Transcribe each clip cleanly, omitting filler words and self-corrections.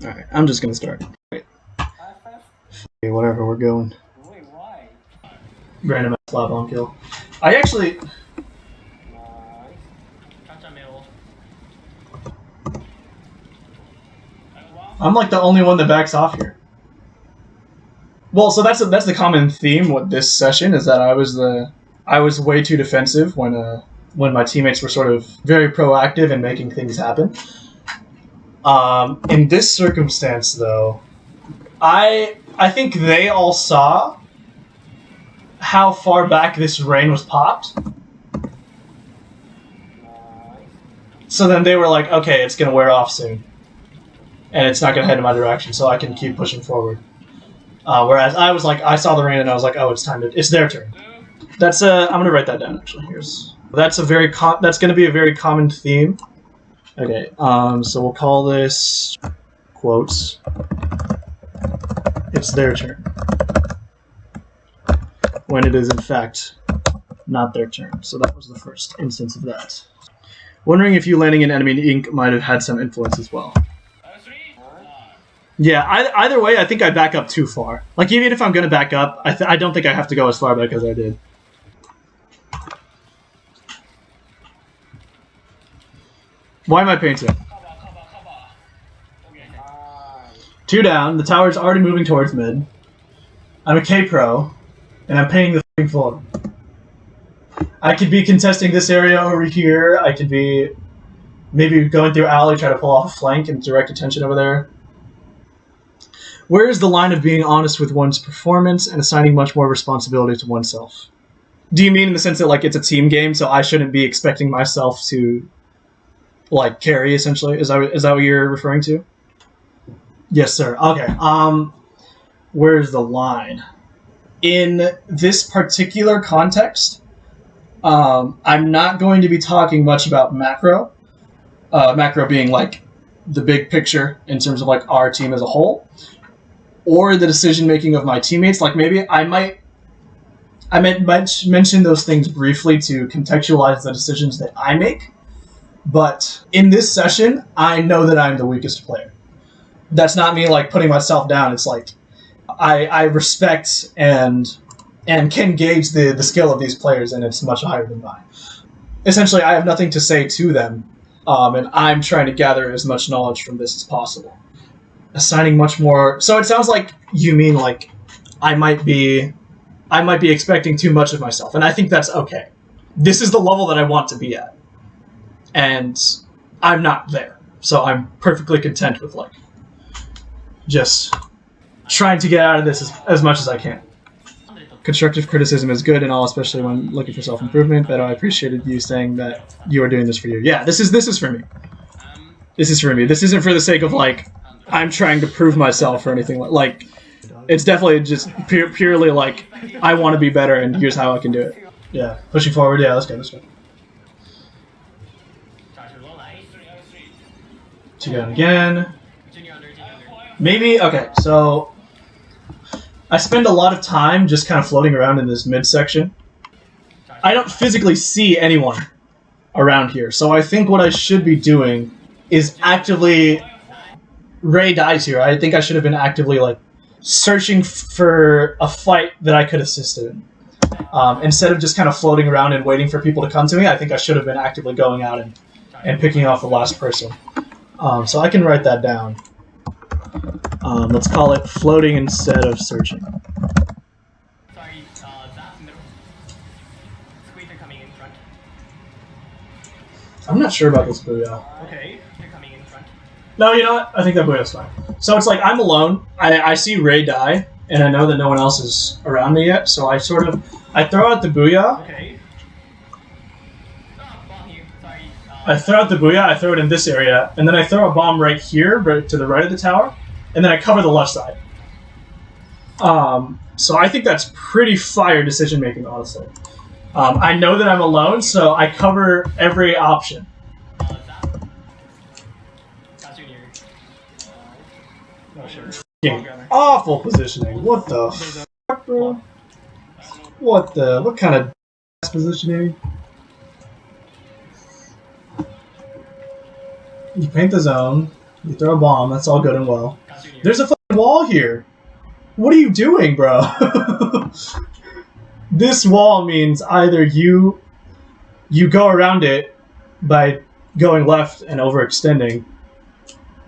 Alright, I'm just gonna start. Wait. Okay, whatever, we're going. Wait, why? Random ass lab on kill. I actually. I'm like the only one that backs off here. Well, so that's the common theme with this session is that I was way too defensive when my teammates were sort of very proactive in making things happen. In this circumstance, though, I think they all saw how far back this rain was popped. So then they were like, okay, it's going to wear off soon. And it's not going to head in my direction, so I can keep pushing forward. Whereas I was like, I saw the rain and I was like, oh, it's their turn. That's I'm going to write that down, actually. That's going to be a very common theme. Okay, so we'll call this, quotes, it's their turn. When it is, in fact, not their turn. So that was the first instance of that. Wondering if you landing an enemy in ink might have had some influence as well. Yeah, either way, I think I back up too far. Like, even if I'm going to back up, I don't think I have to go as far back as I did. Why am I painting? 2 down, the tower's already moving towards mid. I'm a K-Pro, and I'm painting the f***ing floor. I could be contesting this area over here, I could be maybe going through alley, try to pull off a flank and direct attention over there. Where is the line of being honest with one's performance and assigning much more responsibility to oneself? Do you mean in the sense that, like, it's a team game, so I shouldn't be expecting myself to, like, carry, essentially? Is that what you're referring to? Yes, sir. Okay. Where's the line? In this particular context, I'm not going to be talking much about macro. Macro being, like, the big picture in terms of, like, our team as a whole, or the decision-making of my teammates. Like, maybe I might mention those things briefly to contextualize the decisions that I make, but in this session, I know that I'm the weakest player. That's not me, like, putting myself down. It's like, I respect and can gauge the skill of these players, and it's much higher than mine. Essentially, I have nothing to say to them, and I'm trying to gather as much knowledge from this as possible. Assigning much more. So it sounds like you mean, like, I might be expecting too much of myself, and I think that's okay. This is the level that I want to be at, and I'm not there, so I'm perfectly content with, like, just trying to get out of this as much as I can. Constructive criticism is good and all, especially when looking for self-improvement, but I appreciated you saying that you are doing this for you. Yeah, this is for me. This is for me. This isn't for the sake of, like, I'm trying to prove myself or anything like. It's definitely just purely like, I want to be better and here's how I can do it. Yeah, pushing forward. Yeah, let's go. 2 down again. Maybe, okay, so I spend a lot of time just kind of floating around in this midsection. I don't physically see anyone around here, so I think what I should be doing is actively... Ray dies here. I think I should have been actively, like, searching for a fight that I could assist in. Instead of just kind of floating around and waiting for people to come to me, I think I should have been actively going out and picking off the last person. So I can write that down. Let's call it floating instead of searching. Sorry, Squeezer coming in front. I'm not sure about this booyah. Okay, they're coming in front. No, you know what? I think that booyah's fine. So it's like, I'm alone. I see Ray die, and I know that no one else is around me yet, so I throw out the booyah. Okay. Bomb here. Sorry. I throw out the booyah, I throw it in this area, and then I throw a bomb right here, right to the right of the tower, and then I cover the left side. So I think that's pretty fire decision-making, honestly. I know that I'm alone, so I cover every option. Awful positioning. What the fuck, bro? What kind of positioning? You paint the zone. You throw a bomb. That's all good and well. Continue. There's a fucking wall here. What are you doing, bro? This wall means either you go around it by going left and overextending,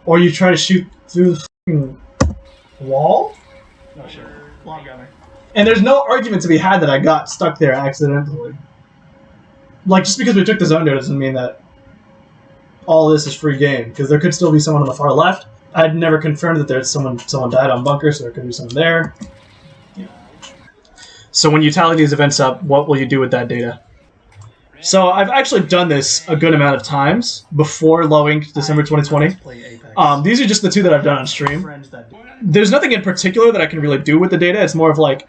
or you try to shoot through the fucking wall? Not sure. Long gunner. And there's no argument to be had that I got stuck there accidentally. Like, just because we took the zone doesn't mean that all this is free game, because there could still be someone on the far left. I'd never confirmed that there's someone died on bunker, so there could be someone there. Yeah. So when you tally these events up, what will you do with that data? So I've actually done this a good amount of times before lowing December 2020. These are just the two that I've done on stream. There's nothing in particular that I can really do with the data. It's more of like,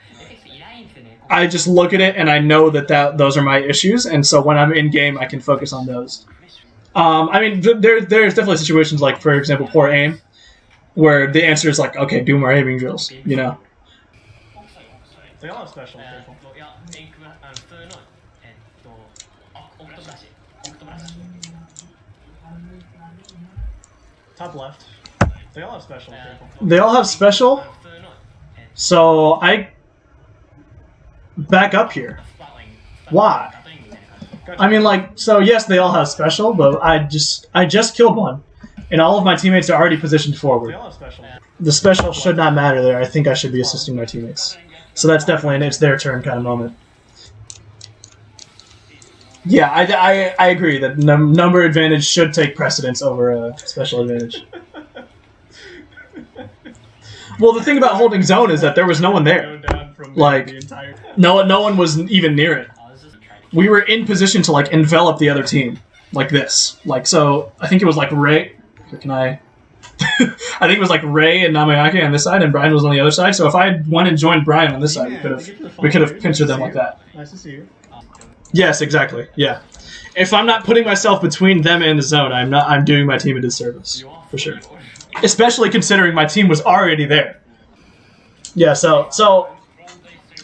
I just look at it and I know that those are my issues, and so when I'm in game, I can focus on those. I mean, there's definitely situations like, for example, poor aim, where the answer is like, okay, do more aiming drills, you know. They all have special. Top left. They all have special. They all have special, so I back up here. Why? I mean, like, so yes, they all have special, but I just killed one, and all of my teammates are already positioned forward. They all have special. The special should not matter there. I think I should be assisting my teammates. So that's definitely an it's their turn kind of moment. Yeah, I agree that number advantage should take precedence over a special advantage. Well, the thing about holding zone is that there was no one there. Like, no one was even near it. We were in position to like envelop the other team, like this. Like, so I think it was like Ray. Can I? I think it was like Ray and Namayake on this side, and Brian was on the other side. So if I went and joined Brian on this side, we could have pinched them like that. Nice to see you. Yes, exactly. Yeah. If I'm not putting myself between them and the zone, I'm doing my team a disservice for sure. Especially considering my team was already there. Yeah. So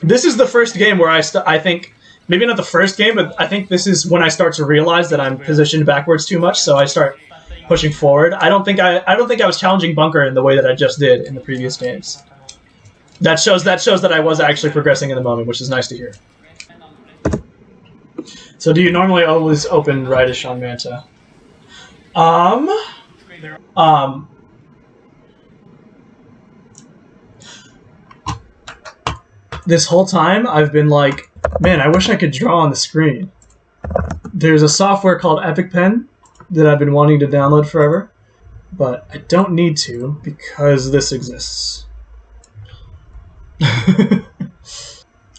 this is the first game where I think. Maybe not the first game, but I think this is when I start to realize that I'm positioned backwards too much, so I start pushing forward. I don't think I was challenging bunker in the way that I just did in the previous games. That shows that I was actually progressing in the moment, which is nice to hear. So do you normally always open rightish on Manta? This whole time I've been like, man, I wish I could draw on the screen. There's a software called Epic Pen that I've been wanting to download forever, but I don't need to because this exists.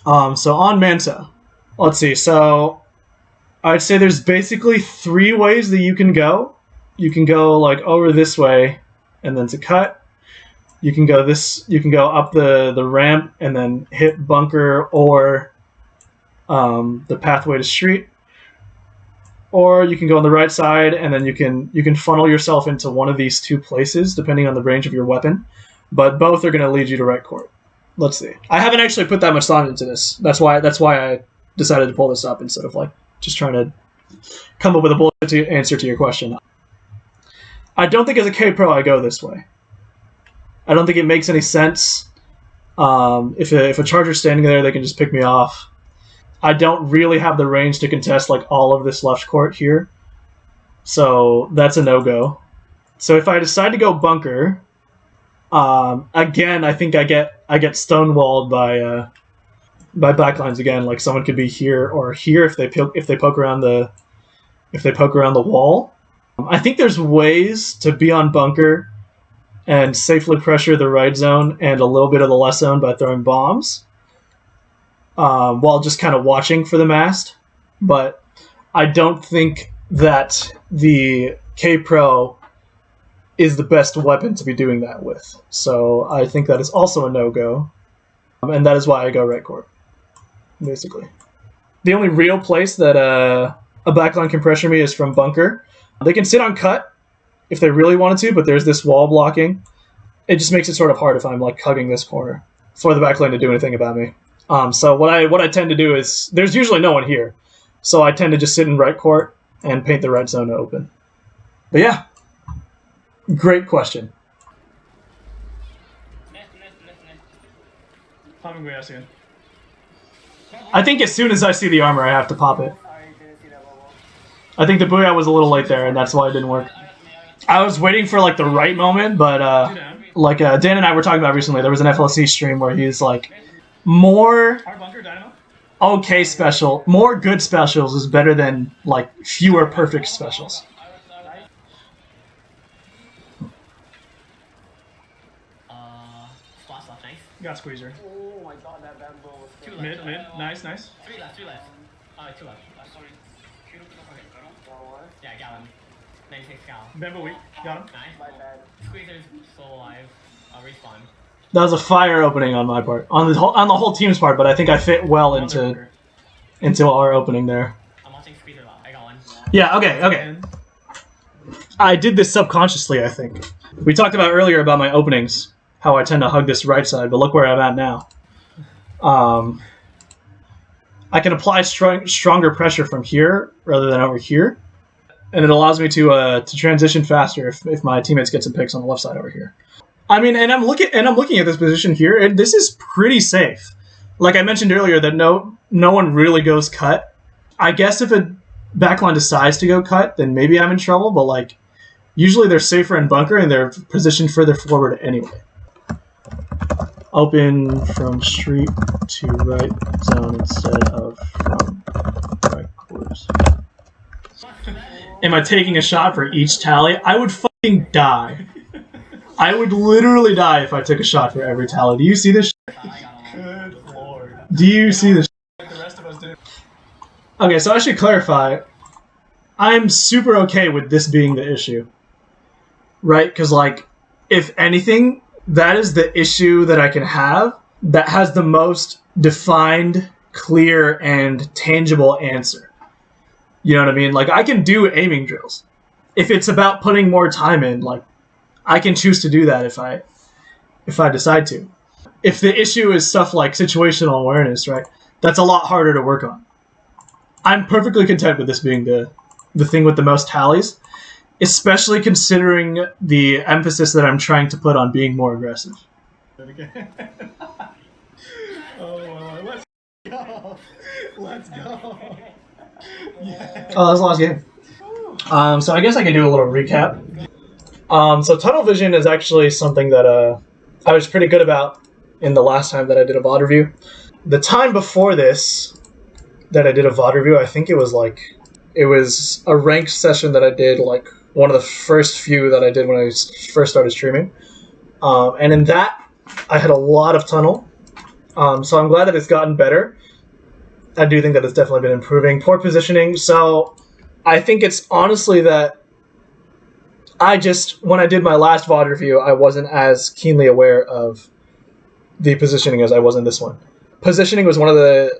So on Manta, let's see. So I'd say there's basically 3 ways that you can go. You can go like over this way, and then to cut. You can go up the ramp and then hit bunker or the pathway to street. Or you can go on the right side and then you can funnel yourself into one of these 2 places depending on the range of your weapon. But both are going to lead you to right court. Let's see. I haven't actually put that much thought into this. That's why I decided to pull this up instead of like just trying to come up with a bullet answer to your question. I don't think as a K-Pro I go this way. I don't think it makes any sense. If a charger's standing there, they can just pick me off. I don't really have the range to contest like all of this left court here, so that's a no-go. So if I decide to go bunker, again, I think I get stonewalled by backlines again. Like someone could be here or here if they poke around the wall. I think there's ways to be on bunker and safely pressure the right zone and a little bit of the left zone by throwing bombs, while just kind of watching for the mast. But I don't think that the K-Pro is the best weapon to be doing that with. So I think that is also a no-go, and that is why I go right court, basically. The only real place that a backline can pressure me is from bunker. They can sit on cut if they really wanted to, but there's this wall blocking. It just makes it sort of hard if I'm like hugging this corner for the backline to do anything about me. So what I tend to do is there's usually no one here, so I tend to just sit in right court and paint the right zone to open. But yeah, Great question. Popping way again. I think as soon as I see the armor, I have to pop it. I think the Booyah was a little late there, and that's why it didn't work. I was waiting for like the right moment, but like Dan and I were talking about recently, there was an FLC stream where he's like, more okay special, more good specials is better than like fewer perfect specials. Got Squeezer. Oh my god, that bamboo was Mid, mid. Nice. 3 left. 2 left. 2 left. Sorry. Yeah, I got him. 96 gal. Bamboo weak. Got him. Nice. My bad. Squeezer's still alive. Respawn. That was a fire opening on my part, on the whole team's part, but I think I fit well into our opening there. I'm watching Squeezer a lot. I got one. Yeah. Okay. I did this subconsciously, I think. We talked about earlier about my openings, how I tend to hug this right side, but look where I'm at now. I can apply stronger pressure from here rather than over here, and it allows me to transition faster if my teammates get some picks on the left side over here. I mean, and I'm looking at this position here, and this is pretty safe. Like I mentioned earlier, that no one really goes cut. I guess if a backline decides to go cut, then maybe I'm in trouble. But like, usually they're safer in bunker and they're positioned further forward anyway. Open from street to right zone instead of from right quarters. Am I taking a shot for each tally? I would fucking die. I would literally die if I took a shot for every tally. Do you see this? Good lord. Do you see this? Like the rest of us did. Okay, so I should clarify. I'm super okay with this being the issue. Right? Because, like, if anything, that is the issue that I can have that has the most defined, clear, and tangible answer. You know what I mean? Like, I can do aiming drills. If it's about putting more time in, like, I can choose to do that if I decide to. If the issue is stuff like situational awareness, right, that's a lot harder to work on. I'm perfectly content with this being the thing with the most tallies, especially considering the emphasis that I'm trying to put on being more aggressive. Oh, let's go. Let's go. Yeah. Oh, that was the last game. So I guess I can do a little recap. So tunnel vision is actually something that I was pretty good about in the last time that I did a VOD review. The time before this that I did a VOD review, I think it was a ranked session that I did, like one of the first few that I did when I first started streaming. And in that, I had a lot of tunnel. So I'm glad that it's gotten better. I do think that it's definitely been improving. Poor positioning. So I think it's honestly that when I did my last VOD review, I wasn't as keenly aware of the positioning as I was in this one. Positioning was one of the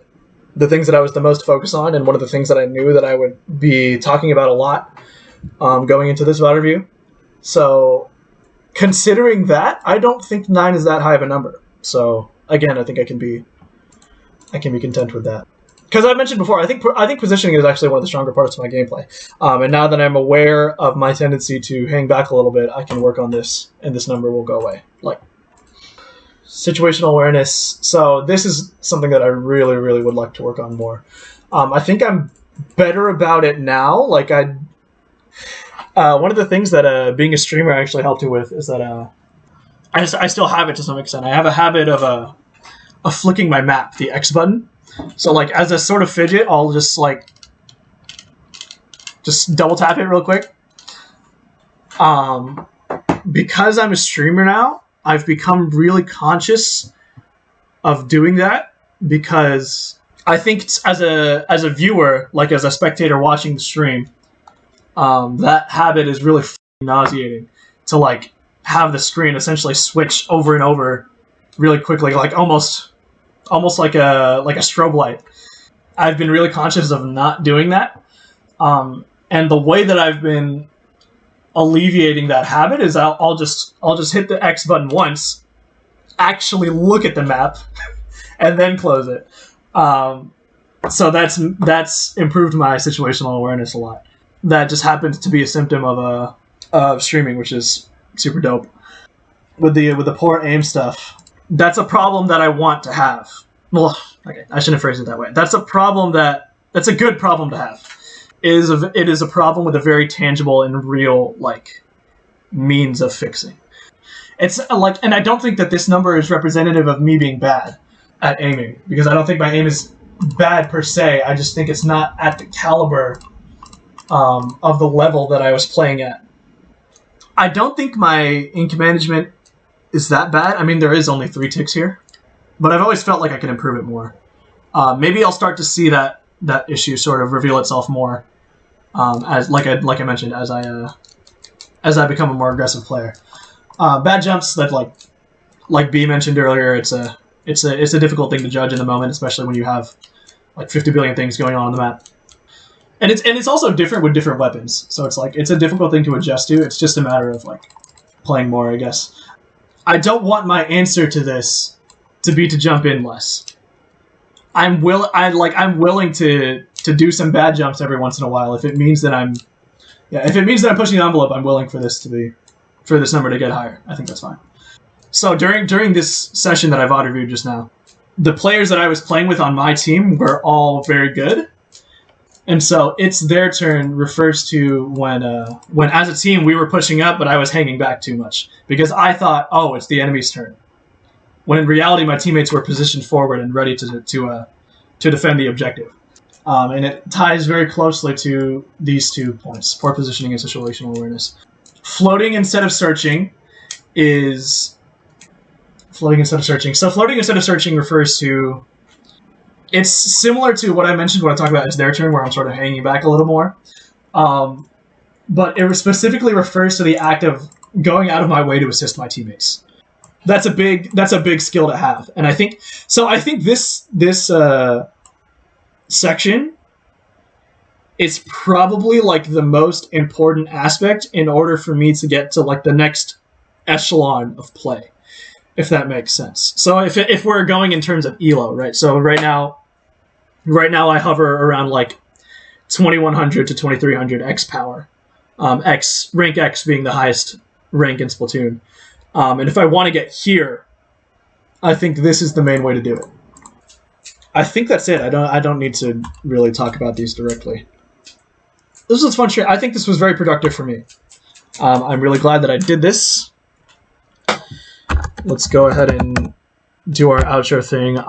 things that I was the most focused on, and one of the things that I knew that I would be talking about a lot going into this VOD review. So considering that, I don't think 9 is that high of a number. So again, I think I can be content with that. Because I mentioned before, I think positioning is actually one of the stronger parts of my gameplay. And now that I'm aware of my tendency to hang back a little bit, I can work on this, and this number will go away. Like, situational awareness. So this is something that I really, really would like to work on more. I think I'm better about it now. Like, one of the things that being a streamer actually helped me with is that I still have it to some extent. I have a habit of flicking my map, the X button. So, like, as a sort of fidget, I'll just double tap it real quick. Because I'm a streamer now, I've become really conscious of doing that, because I think as a viewer, like as a spectator watching the stream, that habit is really nauseating to, like, have the screen essentially switch over and over really quickly, like almost like a strobe light. I've been really conscious of not doing that. And the way that I've been alleviating that habit is I'll just hit the X button once, actually look at the map, and then close it. So that's improved my situational awareness a lot. That just happens to be a symptom of streaming, which is super dope. With the poor aim stuff, that's a problem that I want to have. Well, okay, I shouldn't phrase it that way. That's a good problem to have. It is a problem with a very tangible and real like means of fixing. It's like, and I don't think that this number is representative of me being bad at aiming, because I don't think my aim is bad per se. I just think it's not at the caliber of the level that I was playing at. I don't think my ink management is that bad. I mean, there is only 3 ticks here, but I've always felt like I can improve it more. Maybe I'll start to see that issue sort of reveal itself more, as like I mentioned, as I become a more aggressive player. Bad jumps, that like B mentioned earlier, it's a difficult thing to judge in the moment, especially when you have like 50 billion things going on the map. And it's also different with different weapons, so it's a difficult thing to adjust to. It's just a matter of like playing more, I guess. I don't want my answer to this to be to jump in less. I'm willing to do some bad jumps every once in a while if it means that I'm pushing the envelope. I'm willing for this number to get higher. I think that's fine. So during this session that I VOD reviewed just now, the players that I was playing with on my team were all very good. And so it's their turn refers to when as a team we were pushing up, but I was hanging back too much because I thought, oh, it's the enemy's turn. When in reality, my teammates were positioned forward and ready to defend the objective. And it ties very closely to these 2 points: poor positioning and situational awareness. Floating instead of searching is floating instead of searching. So floating instead of searching refers to, it's similar to what I mentioned when I talk about it's their turn, where I'm sort of hanging back a little more. But it specifically refers to the act of going out of my way to assist my teammates. That's a big skill to have, and I think this section is probably like the most important aspect in order for me to get to like the next echelon of play, if that makes sense. So if we're going in terms of elo, right? So right now I hover around like 2100 to 2300 X power, rank X being the highest rank in Splatoon. And if I want to get here, I think this is the main way to do it. I think that's it. I don't need to really talk about these directly. This was fun shit. I think this was very productive for me. I'm really glad that I did this. Let's go ahead and do our outro thing.